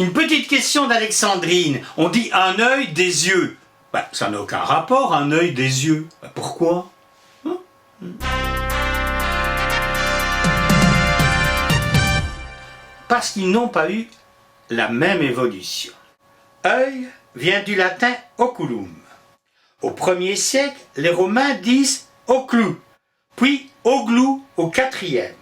Une petite question d'Alexandrine. On dit un œil des yeux. Ben, ça n'a aucun rapport, un œil des yeux. Ben, pourquoi? Parce qu'ils n'ont pas eu la même évolution. Œil vient du latin oculum. Au 1er siècle, les Romains disent oclu, puis oglu au 4e.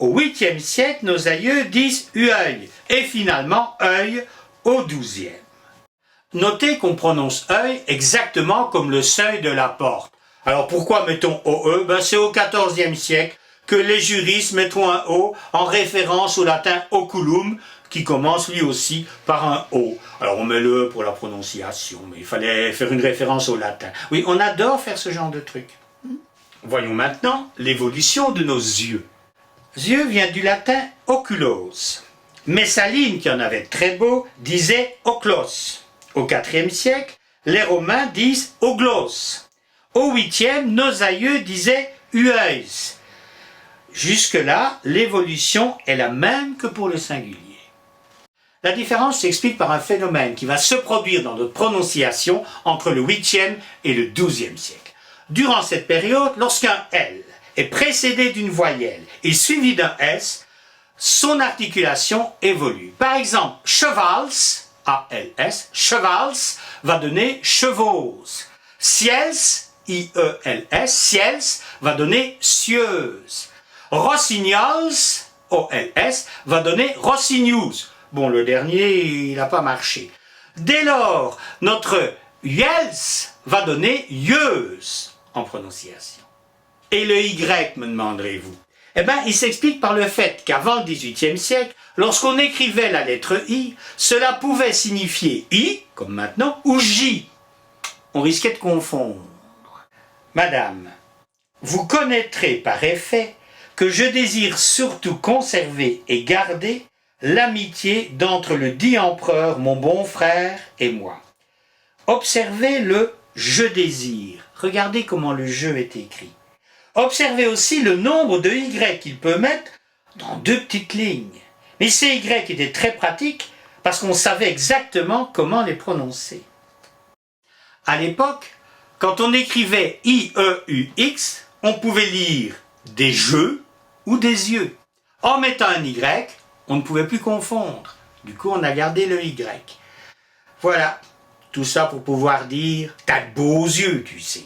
Au 8e siècle, nos aïeux disent œil, et finalement œil au 12e. Notez qu'on prononce œil exactement comme le seuil de la porte. Alors pourquoi mettons OE? Ben c'est au 14e siècle que les juristes mettront un O en référence au latin oculum, qui commence lui aussi par un O. Alors on met le E pour la prononciation, mais il fallait faire une référence au latin. Oui, on adore faire ce genre de truc. Voyons maintenant l'évolution de nos yeux. Yeux vient du latin oculos. Messaline, qui en avait très beau, disait oclos. Au 4e siècle, les Romains disent oglos. Au 8e, nos aïeux disaient ueis. Jusque-là, l'évolution est la même que pour le singulier. La différence s'explique par un phénomène qui va se produire dans notre prononciation entre le 8e et le 12e siècle. Durant cette période, lorsqu'un L est précédé d'une voyelle et suivi d'un S, son articulation évolue. Par exemple, chevals, A-L-S, chevals va donner chevaux. Ciels, I-E-L-S, ciels va donner cieuse. Rossignols, O-L-S, va donner rossignous. Bon, le dernier, il n'a pas marché. Dès lors, notre yels va donner yeuse en prononciation. Et le Y, me demanderez-vous? Eh bien, il s'explique par le fait qu'avant le XVIIIe siècle, lorsqu'on écrivait la lettre I, cela pouvait signifier I, comme maintenant, ou J. On risquait de confondre. Madame, vous connaîtrez par effet que je désire surtout conserver et garder l'amitié d'entre le dit empereur, mon bon frère, et moi. Observez le « je désire ». Regardez comment le « je » est écrit. Observez aussi le nombre de Y qu'il peut mettre dans 2 petites lignes. Mais ces Y étaient très pratiques parce qu'on savait exactement comment les prononcer. À l'époque, quand on écrivait I-E-U-X, on pouvait lire des jeux ou des yeux. En mettant un Y, on ne pouvait plus confondre. Du coup, on a gardé le Y. Voilà, tout ça pour pouvoir dire « t'as de beaux yeux, tu sais ».